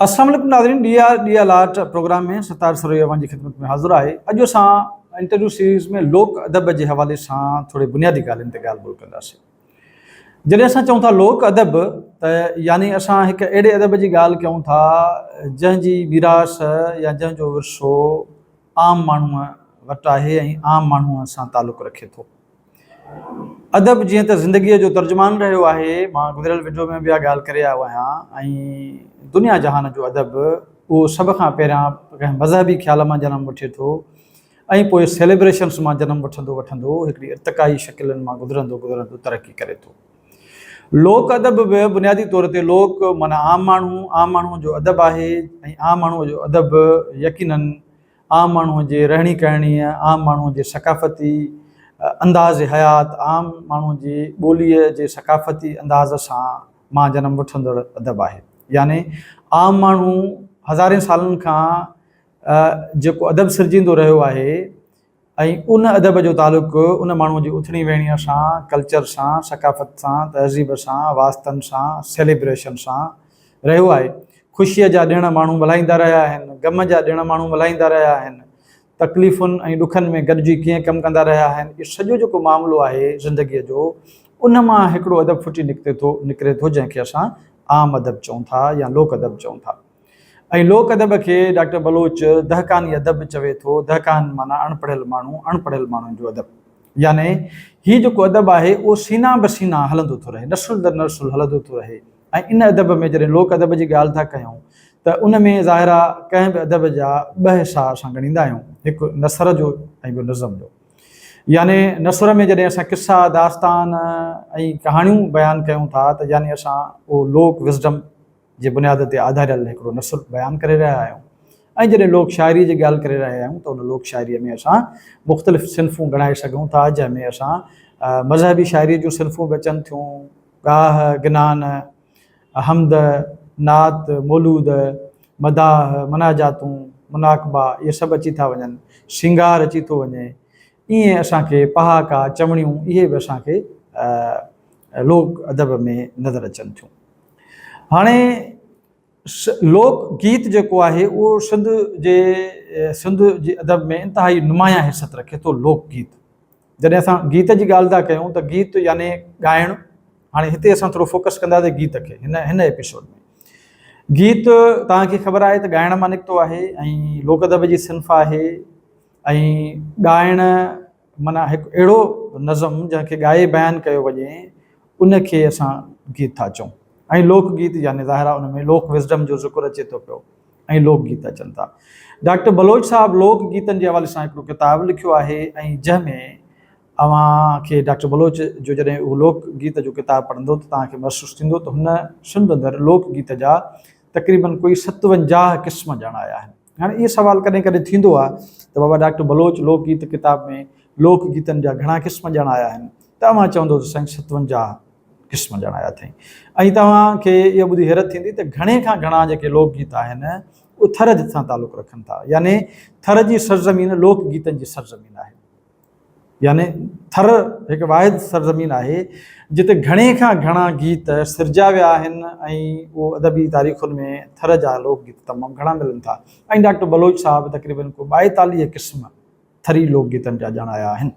अस्सलाम वालेकुम नाज़रीन, डी आर्ट प्रोग्राम में सतार सरोया जी ख़िदमत में हाज़िर आहे। अॼु असां इंटरव्यू सीरीज़ में लोक अदब के हवाले से थोड़े बुनियादी ॻाल्हियुनि ते ॻाल्हि ॿोल कंदासीं। जॾहिं असां चऊं था लोक अदब, त यानी असां हिकु अहिड़े अदब की ॻाल्हि कयूं था जंहिंजी विरास या जंहिंजो विरसो आम माण्हूअ वटि आहे ऐं आम माण्हूअ सां तालुक़ु रखे थो। अदब जीअं त ज़िंदगीअ जो तर्जुमान रहियो आहे, मां गुज़िरियल वीडियो में भी ॻाल्हि करे आयो आहियां, ऐं दुनिया जहान जो अदब उहो सभ खां पहिरियां कंहिं मज़हबी ख़्याल मां जनम वठे थो ऐं पोइ सेलिब्रेशन्स मां जनम वठंदो हिकिड़ी इर्तिकाई शकिलनि मां गुज़रंदो तरक्की करे थो। लोक अदब भी बुनियादी तौर ते लोक माना आम माण्हू जो अदब आहे, ऐं आम माण्हूअ जो अदब यकीनन आम माण्हूअ जे रहणी करणी, आम माण्हूअ जे सकाफ़ती अंदाज़ हयात, आम माण्हूअ जी ॿोलीअ जे सकाफ़ती अंदाज़ सां मां जनम वठंदड़ अदब आहे। यानी आम माण्हू हज़ारे सालनि खां जेको अदब सिरजींदो रहियो आहे ऐं उन अदब जो तालुक़ु उन माण्हूअ जी उथणी वेहणीअ सां, कल्चर सां, सकाफ़त सां, तहज़ीब सां, वास्तनि सां, सेलिब्रेशन सां रहियो आहे। ख़ुशीअ जा ॾिण माण्हू मल्हाईंदा रहिया आहिनि, गम जा ॾिण माण्हू मल्हाईंदा रहिया आहिनि, तकलीफ़ुनि ऐं ॾुखनि में गॾिजी कीअं कमु कंदा रहिया आहिनि। इहो सॼो जेको मामिलो आहे ज़िंदगीअ जो, उन मां हिकिड़ो अदब फुटी निकिरे थो जंहिंखे असां आम अदब चऊं था या लोक अदब चऊं था। ऐं लोक अदब के डॉक्टर बलोच दहकानी अदब चवे थो। दहकान माना अनपढ़ियल माण्हुनि जो अदब। यानी हीउ जेको अदब आहे उहो सीना बसीना हलंदो थो रहे, नसुल दर नसुल हलंदो थो रहे। ऐं इन अदब में जॾहिं लोक अदब जी ॻाल्हि था कयूं त उन में ज़ाहिर आहे कंहिं बि अदब जा ॿ हिसा असां ॻणींदा आहियूं, हिकु नसर जो ऐं ॿियो नज़म जो। यानी नसर में जॾहिं असां किस्सा, दास्तान ऐं कहाणियूं बयानु कयूं था त यानी असां उहो लोक विज़डम जे बुनियाद ते आधारियल हिकिड़ो नसुर बयानु करे रहिया आहियूं। ऐं जॾहिं लोक शाइरी जी ॻाल्हि करे रहिया आहियूं त उन लोक शाइरीअ में असां मुख़्तलिफ़ सिन्फ़ूं ॻणाए सघूं था, जंहिंमें असां मज़हबी शाइरी जूं सिन्फ़ूं बि अचनि थियूं, गाह, गिनान, हमद, नात, मौलूद, मदाह, मनाजातूं, मुनाकबा, इहे सभु अची था वञनि, श्रंगार अची थो वञे। ईअं असांखे पहाका, चवणियूं, इहे बि असांखे लोक अदब में नज़र अचनि थियूं। हाणे लोक गीत जेको आहे उहो सिंध जे अदब में इंतिहाई नुमाया हिसत रखे थो। लोक गीत, जॾहिं असां गीत जी ॻाल्हि था कयूं त गीत यानी ॻाइणु। हाणे हिते असां थोरो फोकस कंदासीं गीत खे। हिन एपिसोड में गीत तव्हांखे ख़बर आहे त ॻाइण मां निकितो आहे ऐं लोक अदब जी सिन्फ़ आहे। ऐं ॻाइण माना हिकु अहिड़ो नज़म जंहिंखे ॻाए बयानु कयो वञे, उनखे असां गीत था चऊं। ऐं लोकगीत यानी ज़ाहिर आहे उन में लोक विज़डम जो ज़िक्र अचे थो पियो ऐं लोकगीत अचनि था। डॉक्टर बलोच साहब लोकगीतनि जे हवाले सां हिकिड़ो किताबु लिखियो आहे, ऐं जंहिंमें अव्हांखे डॉक्टर बलोच जो जॾहिं उहो लोकगीत जो किताबु पढ़ंदो त तव्हांखे महसूसु थींदो त हुन सिंध अंदरि लोकगीत जा तक़रीबन कोई 57 क़िस्म ॼाणाया आहिनि। हाणे इहो सुवालु कॾहिं कॾहिं थींदो आहे त बाबा डॉक्टर बलोच लोकगीत किताब में लोकगीतनि जा घणा क़िस्म ॼाणाया आहिनि, त अव्हां चवंदो त साईं 57 क़िस्म ॼाणाया अथई। ऐं तव्हांखे इहा ॿुधी हैरत थींदी त घणे खां घणा जेके लोकगीत आहिनि उहे थर सां तालुक़ु रखनि था। यानी थर जी सरज़मीन लोकगीतनि जी सरज़मीन आहे। यानी थर हिकु वाहिद सरज़मीन आहे जिते घणे खां घणा गीत सिरजा विया आहिनि ऐं उहो अदबी तारीख़ुनि में थर जा लोकगीत तमामु घणा मिलनि था। ऐं डॉक्टर बलोच साहब तक़रीबन को 42 क़िस्म थरी लोकगीतनि जा ॼाणाया आहिनि।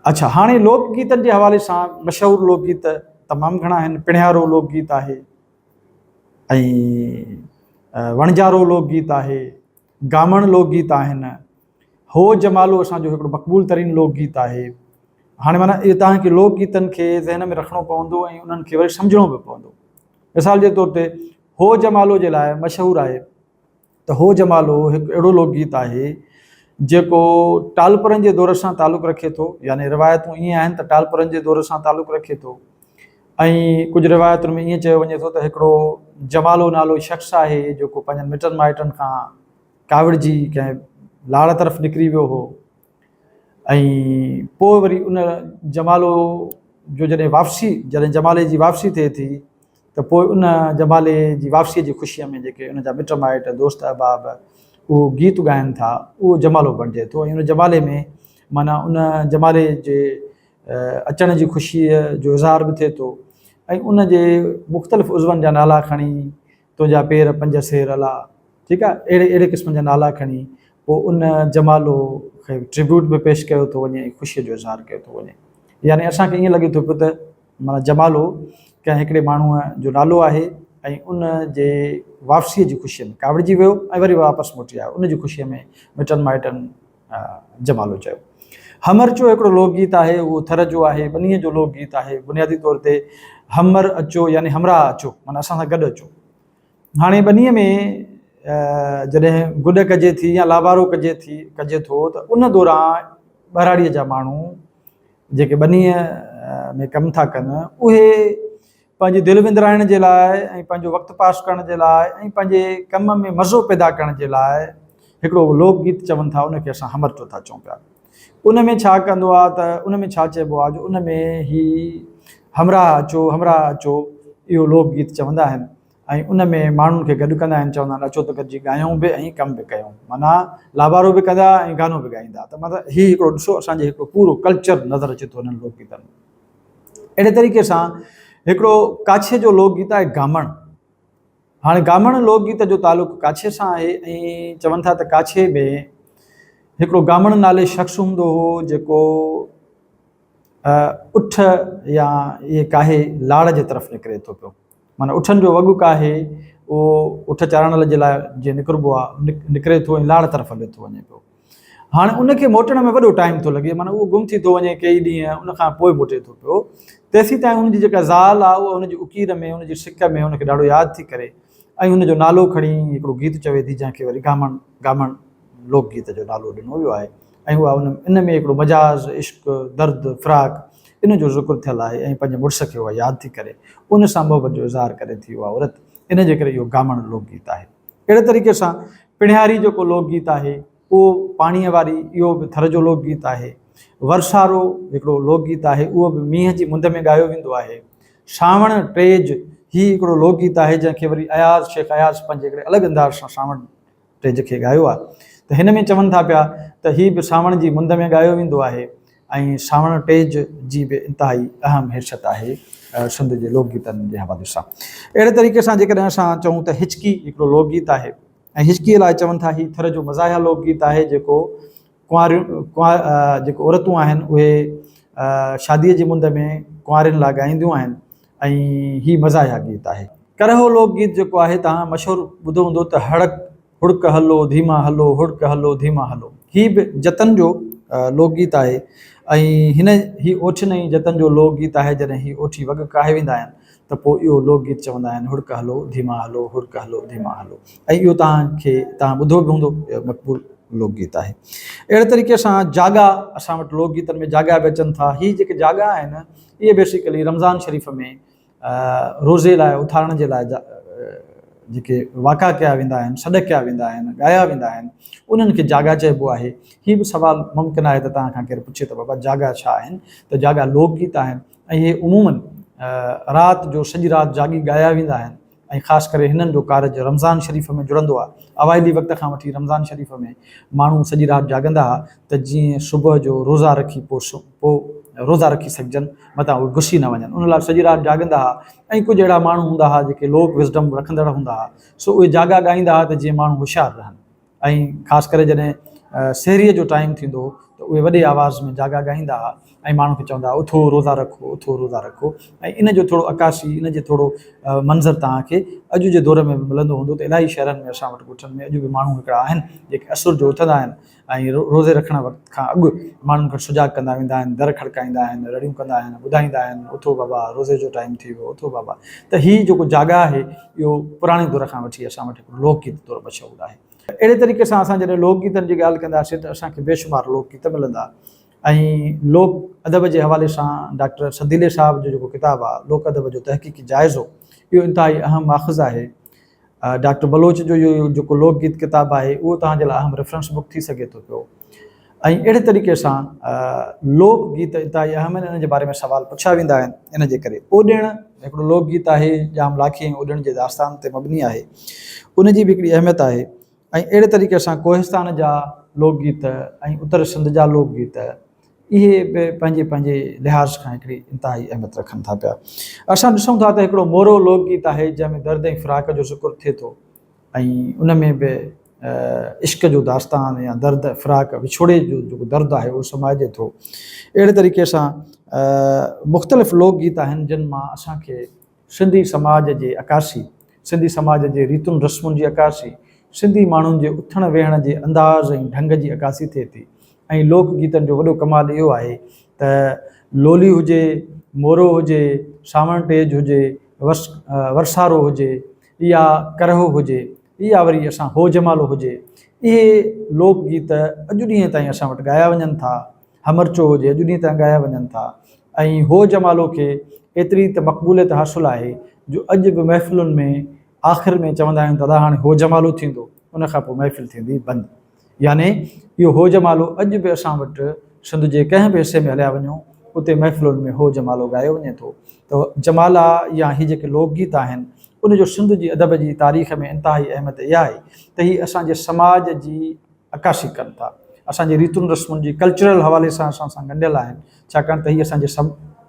अच्छा, हाणे लोकगीतनि जे हवाले सां मशहूरु लोकगीत तमामु घणा आहिनि। पिणियारो लोकगीत आहे, ऐं वणजारो लोकगीत आहे, गामण लोकगीत आहिनि, हो जमालो असांजो हिकिड़ो मक़बूल तरीन लोकगीत आहे। हाणे माना इहो तव्हांखे लोकगीतनि खे ज़हन में रखिणो पवंदो ऐं उन्हनि खे वरी सम्झणो बि पवंदो। मिसाल जे तौर ते हो जमालो जे लाइ मशहूरु आहे त हो जमालो हिकु अहिड़ो लोकगीत आहे जेको टालपुरनि जे दौर सां तालुक़ु रखे थो। यानी रिवायतूं ईअं आहिनि त टालपुरनि जे दौर सां तालुक़ु रखे थो। ऐं कुझु रिवायतुनि में ईअं चयो वञे थो त हिकिड़ो जमालो नालो शख़्स आहे जेको पंहिंजनि मिटनि माइटनि खां काविड़जी कंहिं लाड़ तरफ़ निकिरी वियो हो, ऐं पोइ वरी उन जमालो जो जॾहिं जमाले जी वापसी थिए थी त पोइ उन जमाले जी वापसीअ जी ख़ुशीअ में जेके उन जा मिट माइट, दोस्त अहबाब उहो गीत ॻाइनि था, उहो जमालो बणिजे थो। ऐं उन जमाले में माना उन जमाले जे अचण जी ख़ुशीअ जो इज़हार बि थिए थो। ऐं उन जे मुख़्तलिफ़ उज़वनि जा नाला खणी त तुंहिंजा पेर पंज सेर अला, ठीकु आहे, अहिड़े क़िस्म जा नाला खणी पोइ उन जमालो खे ट्रिब्यूट बि पेश कयो थो वञे, ख़ुशीअ जो इज़हार कयो थो वञे। यानी असांखे ईअं लॻे थो पियो त माना जमालो कंहिं हिकिड़े माण्हूअ जो नालो आहे ऐं उन जे वापसीअ जी ख़ुशीअ में कावड़िजी वियो ऐं वरी वापसि मोटी आयो, उन जी ख़ुशीअ में मिटनि माइटनि जमालो चयो। हमर जो हिकिड़ो लोकगीत आहे, उहो थर जो आहे, बनीअ जो लोकगीत आहे। बुनियादी तौर ते हमर अचो यानी हमरा अचो, माना असां सां गॾु अचो। हाणे बनीअ में जॾहिं गुॾ कजे थी या लावारो कजे थो त उन दौरान ॿराड़ीअ जा माण्हू जेके बनीअ में कमु था कनि उहे पंहिंजी दिलि विंदराइण जे लाइ ऐं पंहिंजो वक़्तु पास करण जे लाइ ऐं पंहिंजे कम में मज़ो पैदा करण जे लाइ हिकिड़ो लोकगीत चवनि था, उनखे असां हमर जो था चऊं पिया। उन में छा कंदो आहे त उन में छा चइबो आहे, जो उन में ही हमरा अचो इहो लोकगीत चवंदा आहिनि ऐं उन में माण्हुनि खे गॾु कंदा आहिनि, चवंदा आहिनि अचो त गॾिजी ॻायूं बि ऐं कमु बि कयूं, माना लावारो बि कंदा ऐं गानो बि ॻाईंदा। त मतिलबु हीउ हिकिड़ो ॾिसो असांजे हिकिड़ो पूरो कल्चर नज़र अचे थो हिननि लोकगीतनि में। अहिड़े तरीक़े सां हिकिड़ो काछे जो लोकगीत आहे गामण। हाणे गामण लोकगीत जो तालुक़ु काछे सां आहे ऐं चवनि था त काछे में हिकिड़ो गामण नाले शख़्स हूंदो हो जेको उठ या इहे काहे लाड़ जे तरफ़ निकिरे थो पियो, माना उठनि जो वॻु काहे उहो उठ चाढ़ण जे लाइ जीअं निकिरबो आहे निकिरे थो ऐं लाड़ तरफ़ हले थो वञे पियो। हाणे उनखे मोटण में वॾो टाइम थो लॻे, माना उहो गुम थी थो वञे कई ॾींहं, उनखां पोइ मोटे थो पियो। तेसीं ताईं उनजी जेका ज़ाल आहे उहा उनजी उकीर में उनजी सिक में उनखे ॾाढो यादि थी करे ऐं उनजो नालो खणी हिकिड़ो गीत चवे थी, जंहिंखे वरी गामण लोकगीत जो नालो ॾिनो वियो आहे। ऐं उहा इन में हिकिड़ो मजाज़, इश्क, दर्द, फ़िराक इन जो ज़िक्र थियलु आहे ऐं पंहिंजे मुड़ुस खे उहा यादि थी करे उन सां मोहबत जो इज़हार करे थी उहा औरत, इन जे करे इहो गामण लोकगीत आहे। अहिड़े तरीक़े सां पिणिहारी जेको लोकगीत आहे उहो पाणीअ वारी, इहो बि थर जो लोकगीत आहे। वरसारो हिकिड़ो लोकगीत आहे, उहो बि मींहं जी मुंद में ॻायो वेंदो आहे। सावण टेज ही हिकिड़ो लोकगीत आहे जंहिंखे वरी शेख अयाज़ पंहिंजे हिकिड़े अलॻि अंदाज़ सां सावण टेज खे ॻायो आहे। त हिन में चवनि था पिया त हीअ बि सावण जी मुंद में ॻायो वेंदो आहे ऐं सावण टेज जी बि इंतिहाई अहम हैसियत आहे सिंध जे लोकगीतनि जे हवाले सां। अहिड़े तरीक़े सां जेकॾहिं असां चऊं त हिचकी हिकिड़ो लोकगीत आहे ऐं हिचकीअ लाइ चवनि था हीउ थर जो मज़ाहिया लोकगीत आहे जेको जेको औरतूं आहिनि उहे शादीअ जी मुंद में कुंवारियुनि लाइ ॻाईंदियूं आहिनि ऐं हीउ मज़ाहिया गीत आहे। करहो लोकगीत जेको आहे तव्हां मशहूरु ॿुधो हूंदो त हुड़क हलो धीमा हलो, हुड़क हलो धीमा हलो, हीउ बि जतन जो लोकगीत आहे ऐं ही ओठिन ई जतन जो लोकगीत आहे। जॾहिं ही ओठी वॻ काहे वेंदा आहिनि त पोइ इहो लोकगीत चवंदा आहिनि हुड़क हलो धीमा हलो, हुड़क हलो धीमा हलो, ऐं इहो तव्हां ॿुधो बि हूंदो, मक़बूल लोकगीत आहे। अहिड़े तरीक़े सां जाॻा, असां वटि लोकगीतनि में जाॻा बि अचनि था। हीअ जेके जाॻा आहिनि इहे बेसिकली रमज़ान शरीफ़ में रोज़े लाइ उथारण जे लाइ जेके वाक़ा कया वेंदा आहिनि, सॾ कया वेंदा आहिनि, ॻाया वेंदा आहिनि, उन्हनि खे जाॻा चइबो आहे। हीअ बि सुवालु मुमकिन आहे त तव्हां खां केरु पुछे त बाबा जाॻा छा आहिनि, त जाॻा लोकगीत आहिनि ऐं इहे उमूमन राति जो सॼी राति जाॻी ॻाया वेंदा आहिनि ऐं ख़ासि करे हिननि जो कारज रमज़ान शरीफ़ में जुड़ंदो आहे। अवाइली वक़्त खां वठी रमज़ान शरीफ़ में माण्हू सॼी राति जाॻंदा हुआ त जीअं सुबुह जो रोज़ा रखी पोइ रोज़ा रखी सघजनि, मथां उहे गुसी न वञनि, उन लाइ सॼी राति जाॻंदा हुआ। ऐं कुझु अहिड़ा माण्हू हूंदा हुआ जेके लोक विज़डम रखंदड़ हूंदा हुआ, सो उहे जाॻा ॻाईंदा हुआ त जीअं माण्हू होशियारु रहनि। ऐं ख़ासि करे जॾहिं सहरीअ जो टाइम थींदो त उहे वॾे आवाज़ में जाॻा ॻाईंदा हुआ ऐं माण्हू खे चवंदा उथो रोज़ा रखो, उथो रोज़ा रखो। ऐं इन जो थोरो अकासी, इन जो थोरो मंज़र तव्हांखे अॼु जे दौर में बि मिलंदो हूंदो त इलाही शहरनि में असां वटि ॻोठनि में अॼु बि माण्हू हिकिड़ा आहिनि जेके असुर जो उथंदा आहिनि ऐं रोज़े रखण वक़्त खां अॻु माण्हुनि खे सुजाग कंदा वेंदा आहिनि, दर खड़काईंदा आहिनि, रड़ियूं कंदा आहिनि, ॿुधाईंदा आहिनि उथो बाबा रोज़े जो टाइम थी वियो, उथो बाबा। त हीउ जेको जाॻा आहे इहो पुराणे दौर खां वठी असां वटि हिकिड़ो लोकगीत तौरु मशहूरु आहे। अहिड़े तरीक़े सां असां जॾहिं लोकगीतनि जी ॻाल्हि कंदासीं त असांखे बेशुमार लोकगीत मिलंदा ऐं लोक अदब जे हवाले सां डॉक्टर सदीले साहिब जो जेको किताबु आहे लोक अदब जो तहक़ीक़ी जाइज़ो, इहो इंतिहाई अहम माख़ज़ आहे। डॉक्टर बलोच जो इहो जेको लोकगीत किताबु आहे उहो तव्हांजे लाइ अहम रेफरेंस बुक थी सघे थो पियो। ऐं अहिड़े तरीक़े सां लोकगीत इंतिहाई अहम आहिनि, इन जे बारे में सुवाल पुछिया वेंदा आहिनि। इन जे करे ओॾिण हिकिड़ो लोकगीत आहे, जाम लाखी ऐं ओॾिण जे दास्तान ते मबनी आहे, उन जी बि हिकिड़ी अहमियत आहे। ऐं अहिड़े तरीक़े सां कोहिस्तान जा लोकगीत ऐं उत्तर सिंध जा लोकगीत इहे बि पंहिंजे पंहिंजे लिहाज़ खां हिकिड़ी इंतिहाई अहमियत रखनि था पिया। असां ॾिसूं था त हिकिड़ो मोरो लोकगीत आहे जंहिंमें दर्द ऐं फिराक जो ज़िक्र थिए थो ऐं उन में बि इश्क जो दास्तान या दर्द फिराक विछोड़े जो जेको दर्द आहे उहो समाइजे थो। अहिड़े तरीक़े सां मुख़्तलिफ़ लोकगीत आहिनि जिन मां असांखे सिंधी समाज जे अकासी, सिंधी समाज जे रीतुनि रस्मुनि जी अकासी, सिंधी माण्हुनि जे उथण वेहण जे अंदाज़ ऐं ढंग जी अकासी थिए थी। ऐं लोकगीतनि जो वॾो कमाल इहो आहे त लोली हुजे, मोरो हुजे, सावण टेज हुजे, वरसारो हुजे या करहो हुजे या वरी असां हो जमालो हुजे, इहे लोकगीत अॼु ॾींहं ताईं असां वटि ॻाया वञनि था। हमरचो हुजे अॼु ॾींहं ताईं ॻाया वञनि था ऐं हो जमालो खे एतिरी त मक़बूलियत हासिलु आहे जो अॼु बि महफ़िलुनि में आख़िर में चवंदा आहियूं दादा हाणे हो जमालो थींदो, उनखां पोइ महफ़िल थींदी बंदि। याने इहो हो जमालो अॼु बि असां वटि सिंध जे कंहिं बि हिसे में हलिया वञूं उते महफ़िलुनि में हो जमालो ॻायो वञे थो। त जमाला या हीअ जेके लोकगीत आहिनि उनजो सिंध जी अदब जी तारीख़ में इंतिहाई अहमियत इहा आहे त हीअ असांजे समाज जी अकासी कनि था, असांजे रीतुनि रस्मुनि जी कल्चरल हवाले सां असां सां ॻंढियल आहिनि, छाकाणि त हीअ असांजे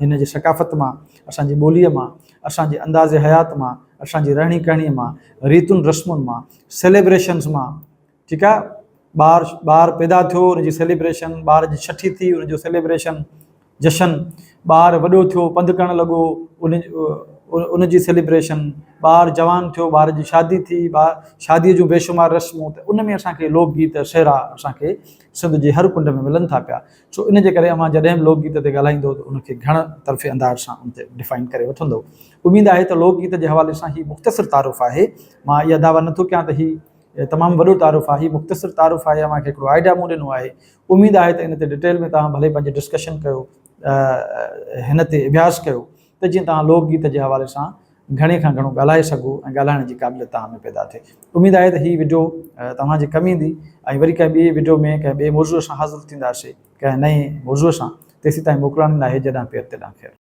हिन जे सकाफ़त मां, असांजी ॿोलीअ मां, असांजे अंदाज़े हयात मां, असांजी रहणी कहिणीअ मां, रीतुनि रस्मुनि मां, सेलिब्रेशन्स मां, ठीकु आहे, ॿार पैदा थियो उनजी सेलिब्रेशन, ॿार जी छठी थी उनजो सेलिब्रेशन जशन, ॿार वॾो थियो पंधु करणु लॻो उनजी सेलिब्रेशन, ॿार जवान थियो ॿार जी शादी थी, शादीअ जूं बेशुमार रस्मूं, त उन में असांखे लोकगीत सहरा असांखे सिंध जे हर कुंड में मिलनि था पिया। सो इन जे करे मां जॾहिं बि लोकगीत ते ॻाल्हाईंदो त उनखे घण तरफ़े अंदाज़ सां उन ते डिफाइन करे वठंदो। उमेदु आहे त लोकगीत जे हवाले सां हीउ मुख़्तसिर तारुफ़ आहे। मां इहा दावा नथो कयां त हीउ तमामु वॾो तारुफ़ आहे, हीउ मुख़्तसिर तारुफ़ आहे, मूंखे हिकिड़ो आइडिया मूं ॾिनो आहे। उमेदु आहे त इन ते डिटेल में तव्हां भले पंहिंजी डिस्कशन कयो, हिन ते अभ्यास कयो त जीअं तव्हां लोकगीत जे हवाले सां घणे खां घणो ॻाल्हाए सघो ऐं ॻाल्हाइण जी क़ाबिलियत तव्हां में पैदा थिए। उमेदु आहे त हीअ वीडियो तव्हांजे कमु ईंदी ऐं वरी कंहिं ॿिए वीडियो में कंहिं ॿिए मौज़ूअ सां हाज़िर थींदासीं कंहिं नए मौज़ूअ सां। तेसीं ताईं मोकिलण लाइ जॾहिं पेर ते ॾांहुं ख़ैरु।